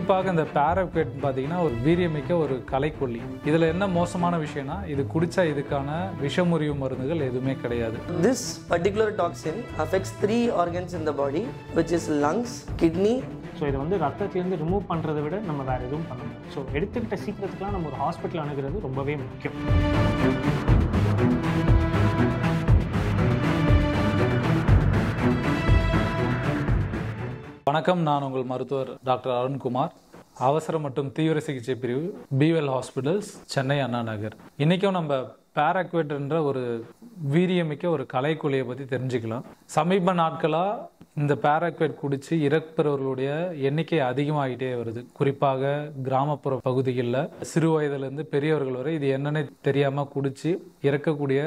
குறிப்பாக இந்த பேராக்வேட் பார்த்தீங்கன்னா ஒரு வீரியமிக்க ஒரு களைக்கொல்லி. இதில் என்ன மோசமான விஷயம்னா இது குடித்தா இதுக்கான விஷமுறிவு மருந்துகள் எதுவுமே கிடையாது. This particular toxin affects 3 organs in the body, which is lungs, kidney. So இதை வந்து ரத்தத்துலேருந்து ரிமூவ் பண்ணுறதை விட நம்ம வேறு எதுவும் பண்ணணும். ஸோ எடுத்துக்கிட்ட சீக்கிரத்துக்குலாம் நம்ம ஒரு ஹாஸ்பிட்டல் அணுகிறது ரொம்பவே முக்கியம். வணக்கம், நான் உங்கள் மருத்துவர் டாக்டர் அருண்குமார், அவசர மற்றும் தீவிர சிகிச்சை பிரிவு பிவெல் ஹாஸ்பிட்டல்ஸ், சென்னை அண்ணா நகர். இன்றைக்கும் நம்ம பேராக்வேட்ன்ற ஒரு வீரியமிக்க ஒரு களைக்கொல்லியை பற்றி தெரிஞ்சுக்கலாம். சமீப நாட்களாக இந்த பேராக்வேட் குடித்து இறப்பவர்களுடைய எண்ணிக்கை அதிகமாகிட்டே வருது. குறிப்பாக கிராமப்புற பகுதிகளில் சிறு வயதுலேருந்து பெரியவர்கள் வரை இது என்னென்னு தெரியாமல் குடித்து இறக்கக்கூடிய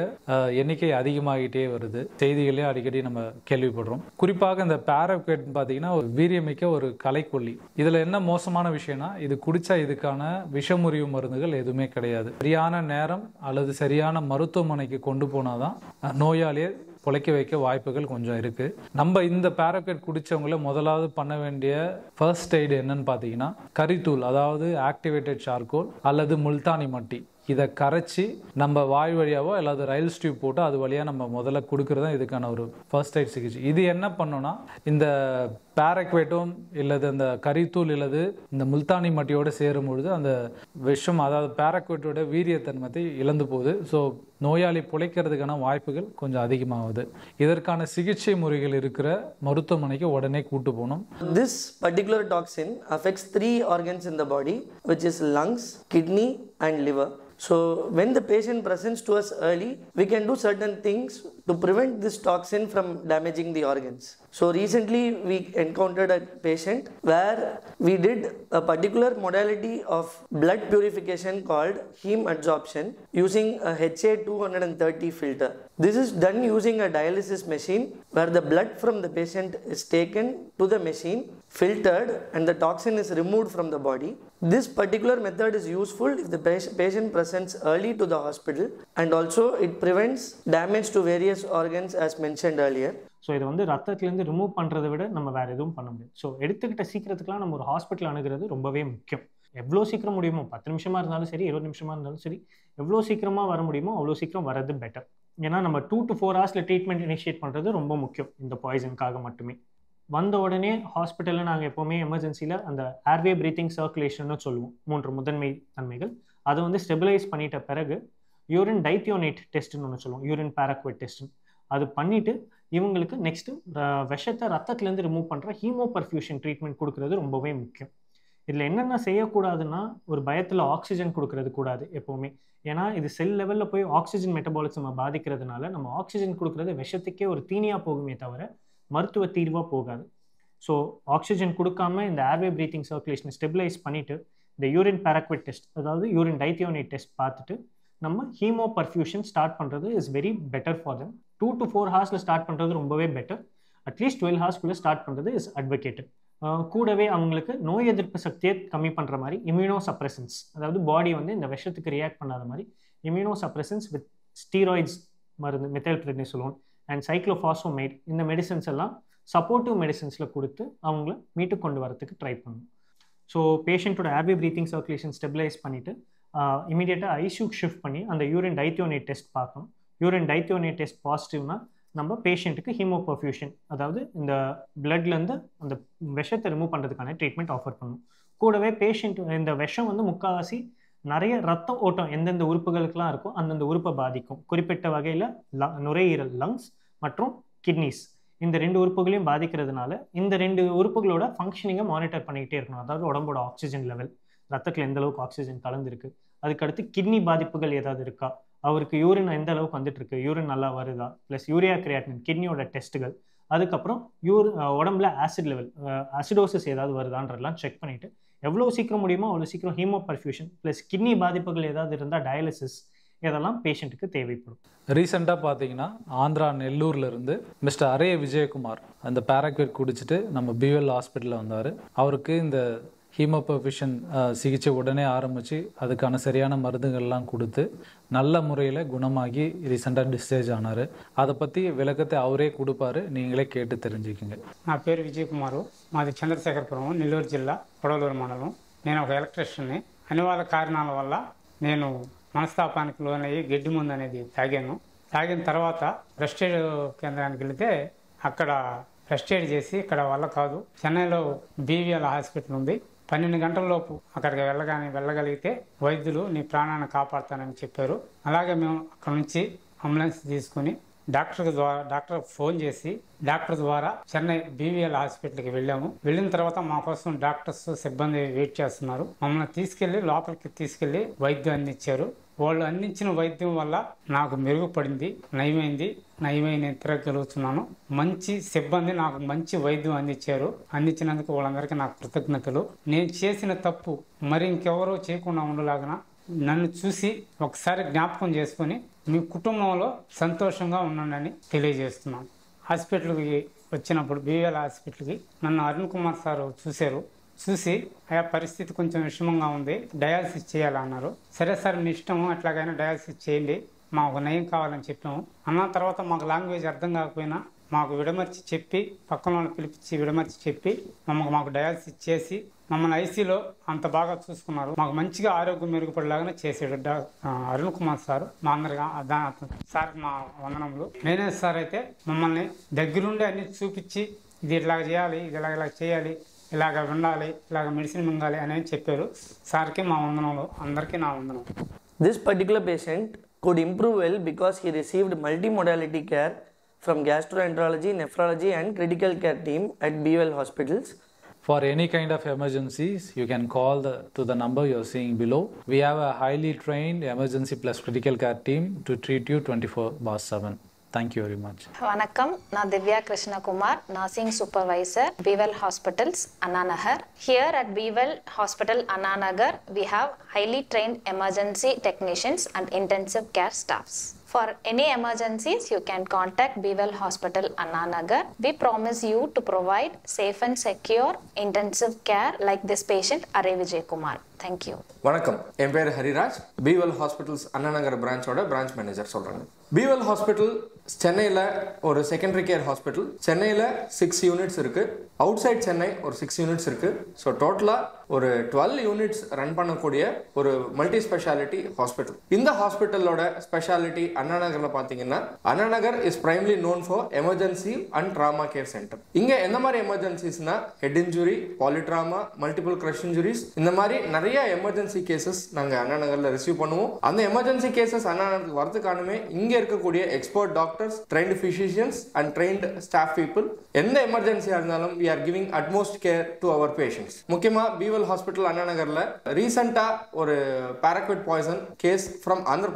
எண்ணிக்கை அதிகமாகிட்டே வருது. செய்திகளே அடிக்கடி நம்ம கேள்விப்படுறோம். குறிப்பாக இந்த பேராக்வேட் பார்த்தீங்கன்னா ஒரு வீரியமிக்க ஒரு களைக்கொல்லி. இதில் என்ன மோசமான விஷயம்னா இது குடித்தா இதுக்கான விஷமுறிவு மருந்துகள் எதுவுமே கிடையாது. சரியான நேரம் அல்லது சரியான மருத்துவமனைக்கு கொண்டு போனாதான் நோயாளியை பொழைக்க வைக்க வாய்ப்புகள் கொஞ்சம் இருக்கு. நம்ம இந்த பேராக்வேட் குடிச்சவங்கள முதலாவது பண்ண வேண்டிய ஃபர்ஸ்ட் எய்டு என்னன்னு பார்த்தீங்கன்னா கரித்தூள், அதாவது ஆக்டிவேட்டட் சார்கோல் அல்லது முல்தானி மட்டி, இதை கரைச்சி நம்ம வாய் வழியாவோ அல்லது ரயில் டியூப் போட்டு அது வழியாக நம்ம முதல்ல கொடுக்கறது தான் இதுக்கான ஒரு ஃபர்ஸ்ட் எய்ட் சிகிச்சை. இது என்ன பண்ணோன்னா இந்த பேராக்வேட்டும் இல்லது அந்த கரித்தூள் இல்லது இந்த முல்தானி மட்டியோடு சேரும் பொழுது அந்த விஷம், அதாவது பேராக்வேட்டோட வீரியத்தன்மத்தை இழந்து போகுது. ஸோ நோயாளி பிழைக்கிறதுக்கான வாய்ப்புகள் கொஞ்சம் அதிகமாகுது. இதற்கான சிகிச்சை முறைகள் இருக்கிற மருத்துவமனைக்கு உடனே கூட்டு போகணும். This particular toxin affects 3 organs in the body, which is lungs, kidney and liver. So when the patient presents to us early, we can do certain things to prevent this toxin from damaging the organs. So recently we encountered a patient where we did a particular modality of blood purification called heme adsorption using a HA230 filter. This is done using a dialysis machine where the blood from the patient is taken to the machine, filtered, and the toxin is removed from the body. This particular method is useful if the patient presents early to the hospital, and also it prevents damage to various organs as mentioned earlier. So இதை வந்து ரத்தத்துலேருந்து remove பண்ணுறதை விட நம்ம வேறு எதுவும் பண்ண முடியாது. So எடுத்துக்கிட்ட சீக்கிரத்துக்குலாம் நம்ம ஒரு ஹாஸ்பிட்டல் அணுகிறது ரொம்பவே முக்கியம். எவ்வளோ சீக்கிரம் முடியுமோ, 10 நிமிஷமாக இருந்தாலும் சரி, 20 நிமிஷமாக இருந்தாலும் சரி, எவ்வளோ சீக்கிரமாக வர முடியுமோ அவ்வளோ சீக்கிரம் வரது பெட்டர். ஏன்னா நம்ம 2 to 4 ஹவர்ஸில் ட்ரீட்மெண்ட் இனிஷியேட் பண்ணுறது ரொம்ப முக்கியம் இந்த பாய்சனுக்காக மட்டுமே. வந்த உடனே ஹாஸ்பிட்டலில் நாங்கள் எப்போவுமே எமர்ஜென்சியில் அந்த ஏர்வே பிரீத்திங் சர்க்குலேஷன்னு சொல்லுவோம். 3 முதன்மை தன்மைகள். அதை வந்து ஸ்டெபிலைஸ் பண்ணிட்ட பிறகு யூரின் டைத்தியோனேட் டெஸ்ட்டுன்னு ஒன்று சொல்லுவோம், யூரின் பேராக்வேட் டெஸ்ட்டுன்னு. அது பண்ணிவிட்டு இவங்களுக்கு நெக்ஸ்ட்டு விஷத்தை ரத்தத்துலேருந்து ரிமூவ் பண்ணுற ஹீமோ பர்ஃபியூஷன் ட்ரீட்மெண்ட் கொடுக்குறது ரொம்பவே முக்கியம். இதில் என்னென்ன செய்யக்கூடாதுன்னா, ஒரு பயத்தில் ஆக்சிஜன் கொடுக்கறது கூடாது எப்போவுமே. ஏன்னா இது செல் லெவலில் போய் ஆக்சிஜன் மெட்டபாலிசமை பாதிக்கிறதுனால நம்ம ஆக்சிஜன் கொடுக்குறது விஷத்துக்கே ஒரு தீனியாக போகுமே தவிர மருத்துவ தீர்வாக போகாது. ஸோ ஆக்சிஜன் கொடுக்காம இந்த ஏர்வே பிரீத்திங் சர்க்குலேஷனை ஸ்டெபிலைஸ் பண்ணிவிட்டு இந்த யூரின் பேராக்வேட் டெஸ்ட், அதாவது யூரின் டைத்தியோனேட் டெஸ்ட் பார்த்துட்டு நம்ம ஹீமோ பர்ஃபியூஷன் ஸ்டார்ட் பண்ணுறது is very better for them. 2 to 4 ஹவர்ஸில் ஸ்டார்ட் பண்ணுறது ரொம்பவே பெட்டர். அட்லீஸ்ட் 12 ஹவர்ஸ்க்குள்ளே ஸ்டார்ட் பண்ணுறது இஸ் அட்வொகேட்டட். கூடவே அவங்களுக்கு நோய் எதிர்ப்பு சக்தியை கம்மி பண்ணுற மாதிரி இம்யூனோ சப்ரெசன்ஸ், அதாவது பாடி வந்து இந்த விஷத்துக்கு ரியாக்ட் பண்ணாத மாதிரி இம்யூனோ சப்ரெசன்ஸ் வித் ஸ்டீராய்ட்ஸ் மருந்து, மெத்தைல்பிரெட்னிசோலோன் அண்ட் சைக்ளோஃபாஸ்போமைட், இந்த மெடிசன்ஸ் எல்லாம் சப்போர்ட்டிவ் மெடிசன்ஸில் கொடுத்து அவங்கள மீட்டு கொண்டு வரத்துக்கு ட்ரை பண்ணணும். ஸோ பேஷண்ட்டோட ஏர்வே பிரீத்திங் சர்க்குலேஷன் ஸ்டெபிலைஸ் பண்ணிவிட்டு இமீடியட்டாக ஐசியூக்கு ஷிஃப்ட் பண்ணி அந்த யூரின் டைத்தியோனேட் டெஸ்ட் பார்க்கணும். யூரின் டைத்தியோனேட் டெஸ்ட் பாசிட்டிவ்னா நம்ம பேஷண்ட்டுக்கு ஹீமோ பர்ஃபியூஷன், அதாவது இந்த பிளட்லேருந்து அந்த விஷத்தை ரிமூவ் பண்ணுறதுக்கான ட்ரீட்மெண்ட் ஆஃபர் பண்ணணும். கூடவே பேஷண்ட் இந்த விஷம் வந்து முக்கால்வாசி நிறைய ரத்த ஓட்டம் எந்தெந்த உறுப்புகளுக்கெல்லாம் இருக்கும் அந்தந்த உறுப்பை பாதிக்கும். குறிப்பிட்ட வகையில் நுரையீரல், லங்ஸ் மற்றும் கிட்னிஸ், இந்த 2 உறுப்புகளையும் பாதிக்கிறதுனால இந்த 2 உறுப்புகளோட ஃபங்க்ஷனிங்கை மானிட்டர் பண்ணிக்கிட்டே இருக்கணும். அதாவது உடம்போட ஆக்சிஜன் லெவல், ரத்தத்தில் எந்த அளவுக்கு ஆக்சிஜன் கலந்துருக்கு, அதுக்கடுத்து கிட்னி பாதிப்புகள் ஏதாவது இருக்கா, அவருக்கு யூரின் எந்த அளவுக்கு வந்துட்டு இருக்கு, யூரின் நல்லா வருதா, ப்ளஸ் யூரியா கிரியாட்டின், கிட்னியோட டெஸ்ட்டுகள், அதுக்கப்புறம் உடம்புல ஆசிட் லெவல், அசிடோசிஸ் ஏதாவது வருதான்றதெல்லாம் செக் பண்ணிவிட்டு எவ்வளோ சீக்கிரம் முடியுமோ அவ்வளோ சீக்கிரம் ஹீமோ பர்ஃபியூஷன் ப்ளஸ் கிட்னி பாதிப்புகள் ஏதாவது இருந்தால் டயாலிசிஸ், இதெல்லாம் பேஷண்ட்டுக்கு தேவைப்படும். ரீசெண்டாக பார்த்தீங்கன்னா ஆந்திரா நெல்லூர்லேருந்து மிஸ்டர் அரே விஜயகுமார் அந்த பேராக்வேட் குடிச்சிட்டு நம்ம பிவெல் ஹாஸ்பிட்டலில் வந்தார். அவருக்கு இந்த ஹீமோபர்ஃபியூஷன் சிகிச்சை உடனே ஆரம்பித்து அதுக்கான சரியான மருந்துகள்லாம் கொடுத்து நல்ல முறையில் குணமாகி ரீசெண்டாக டிஸ்சார்ஜ் ஆனார். அதை பற்றி விளக்கத்தை அவரே கொடுப்பாரு, நீங்களே கேட்டு தெரிஞ்சுக்குங்க. నా పేరు విజయకుమారు, మాది చంద్రశేఖరపురం, నెల్లూరు జిల్లా, కొడవలూరు మండలం. నేను ఒక ఎలక్ట్రీషియన్ని. అనివార్య కారణాల వల్ల నేను మనస్తాపానికి లోనయ్యి గడ్డి మందు అనేది తాగిన తర్వాత ఫస్ట్ ఎయిడ్ కేంద్రానికి వెళితే అక్కడ ఫస్ట్ ఎయిడ్ చేసి ఇక్కడ వల్ల కాదు, చెన్నైలో బీవీఎల్ హాస్పిటల్ ఉంది, 12 గంటల లోపు అక్కడికి వెళ్ళగలిగితే వైద్యులు నీ ప్రాణాన్ని కాపాడుతానని చెప్పారు. అలాగే మేము అక్కడ నుంచి అంబులెన్స్ తీసుకుని డాక్టర్ ఫోన్ చేసి డాక్టర్ ద్వారా చెన్నై బీవీఎల్ హాస్పిటల్కి వెళ్ళిన తర్వాత మా కోసం డాక్టర్స్ సిబ్బంది వెయిట్ చేస్తున్నారు. మమ్మల్ని లోపలికి తీసుకెళ్లి వైద్యం అందించారు. వాళ్ళు అందించిన వైద్యం వల్ల నాకు మెరుగుపడింది, నయమైంది నేను తిరగలుగుతున్నాను. మంచి సిబ్బంది నాకు మంచి వైద్యం అందించినందుకు వాళ్ళందరికీ నాకు కృతజ్ఞతలు. నేను చేసిన తప్పు మరి ఇంకెవరో చేయకుండా ఉండలాగన నన్ను చూసి ఒకసారి జ్ఞాపకం చేసుకుని మీ కుటుంబంలో సంతోషంగా ఉండండి తెలియజేస్తున్నాను. హాస్పిటల్కి వచ్చినప్పుడు బీవీఎల్ హాస్పిటల్కి నన్ను అరుణ్ కుమార్ సార్ చూసి ఆ పరిస్థితి కొంచెం విషమంగా ఉంది, డయాలసిస్ చేయాలన్నారు. సరే సార్ మీ ఇష్టము, అట్లాగైనా డయాలసిస్ చేయండి, మాకు నయం కావాలని చెప్పాము. అన్న తర్వాత మాకు లాంగ్వేజ్ అర్థం కాకపోయినా మాకు విడమర్చి చెప్పి, పక్కన పిలిపించి విడమర్చి చెప్పి మాకు డయాలసిస్ చేసి మమ్మల్ని ఐసీలో అంత బాగా చూసుకున్నారు. మాకు మంచిగా ఆరోగ్యం మెరుగుపడేలాగానే చేసాడు అరుణ్ కుమార్ సార్. మా అందరిగా సార్ మా వందనములు. మేనేజ్ సార్ అయితే మమ్మల్ని దగ్గరుండి అన్ని చూపించి ఇది ఇలాగ చేయాలి, ఇది ఇలా చేయాలి, ఇలాగ ఉండాలి, ఇలాగ మెడిసిన్ మింగాలి అని చెప్పారు. సార్కి మా వందనములు, అందరికీ నా వందనం. This particular patient could improve well because he received multimodality care from gastroenterology, nephrology and critical care team at BWL hospitals. For any kind of emergencies, you can call to the number you are seeing below. We have a highly trained emergency plus critical care team to treat you 24/7. Thank you very much. வணக்கம், நான் Divya Krishnakumar, nursing supervisor, BWL Hospitals, Anna Nagar. Here at BWL Hospital, Anna Nagar, we have highly trained emergency technicians and intensive care staffs. For any emergencies, you can contact BWL Hospital, Anna Nagar. We promise you to provide safe and secure intensive care like this patient, Are Vijay Kumar. Thank you. வணக்கம், என் பேர் Hariraj. BWL Hospitals Anna Nagar பிரான்ச்சோட branch manager சொல்கிறேன். BWL hospital சென்னையில் ஒரு secondary care hospital. சென்னையில் 6 units இருக்குது. Out side Chennai ஒரு 6 units இருக்குது. So டோட்டலாக ஒரு 12 யூனிட்ஸ் ரன் பண்ணக்கூடிய ஒரு மல்டி ஸ்பெஷாலிட்டி ஹாஸ்பிட்டல். இந்த ஹாஸ்பிட்டலோட ஸ்பெஷாலிட்டி அண்ணா நகரில் பார்த்தீங்கன்னா, Anna Nagar is primarily known for emergency and trauma care centre. இங்கே எந்த மாதிரி எமர்ஜென்சிஸ்னா head injury, polytrauma, multiple crush injuries, இந்த மாதிரி நிறைய எமர்ஜென்சி கேசஸ் நாங்கள் அண்ணா நகரில் ரிசீவ் பண்ணுவோம். அந்த எமர்ஜென்சி கேசஸ் அண்ணா நகருக்கு வரதுக்கானுமே இங்கே இருக்கக்கூடிய expert doctors, trained physicians and trained staff people எந்த எமர்ஜென்சியாக இருந்தாலும் we are giving utmost care to our patients. முக்கியமாக BWL ஹாஸ்பிட்டல் அண்ணா நகரில் ரீசெண்டாக ஒரு பாராக்விட் பாய்சன் கேஸ் ஃப்ரம் ஆந்திர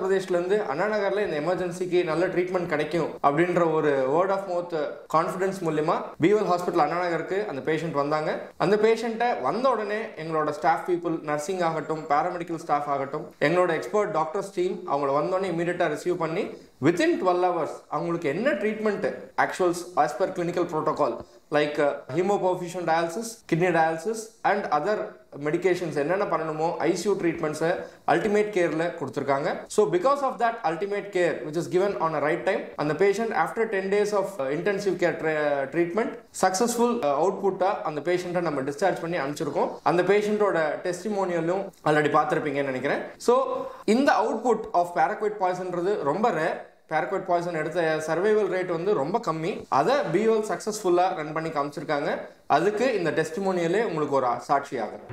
பிரதேஷ்லேருந்து அண்ணா நகரில் இந்த எமர்ஜென்சிக்கு நல்ல ட்ரீட்மெண்ட் கிடைக்கும் அப்படின்ற ஒரு வேர்ட் ஆஃப் மவுத் கான்ஃபிடன்ஸ் மூலியமா BWL ஹாஸ்பிட்டல் அண்ணா நகருக்கு அந்த பேஷண்ட் வந்தாங்க. அந்த பேஷண்ட்டை வந்த உடனே எங்களோட ஸ்டாஃப் பீப்புள், நர்சிங் ஆகட்டும், பாராமெடிக்கல் ஸ்டாஃப் ஆகட்டும், எங்களோட எக்ஸ்பர்ட் டாக்டர்ஸ் டீம் அவங்கள வந்தோடனே இமீடியட்டாக ரிசீவ் பண்ணி within 12 hours அவங்களுக்கு என்ன treatment actually as per clinical protocol like haemoperfusion dialysis, kidney dialysis and other medications என்னென்ன பண்ணணுமோ ஐசியூ ட்ரீட்மெண்ட்ஸை அல்டிமேட் கேரில் கொடுத்துருக்காங்க. So because of that ultimate care which is given on a right time, அந்த patient after 10 days of intensive care treatment successful அவுட்புட்டாக அந்த பேஷண்ட்டை நம்ம டிஸ்சார்ஜ் பண்ணி அனுப்பிச்சிருக்கோம். அந்த பேஷண்ட்டோட டெஸ்டிமோனியலும் ஆல்ரெடி பார்த்துருப்பீங்கன்னு நினைக்கிறேன். ஸோ இந்த அவுட்புட் ஆஃப் பாராக்விட் பாய்சன்றது ரொம்ப ரேர். பாராக்விட் பாய்சன் எடுத்த சர்வைவல் ரேட் வந்து ரொம்ப கம்மி. அதை BWL சக்ஸஸ்ஃபுல்லாக ரன் பண்ணி காமிச்சிருக்காங்க. அதுக்கு இந்த டெஸ்டிமோனியலே உங்களுக்கு ஒரு சாட்சி ஆகும்.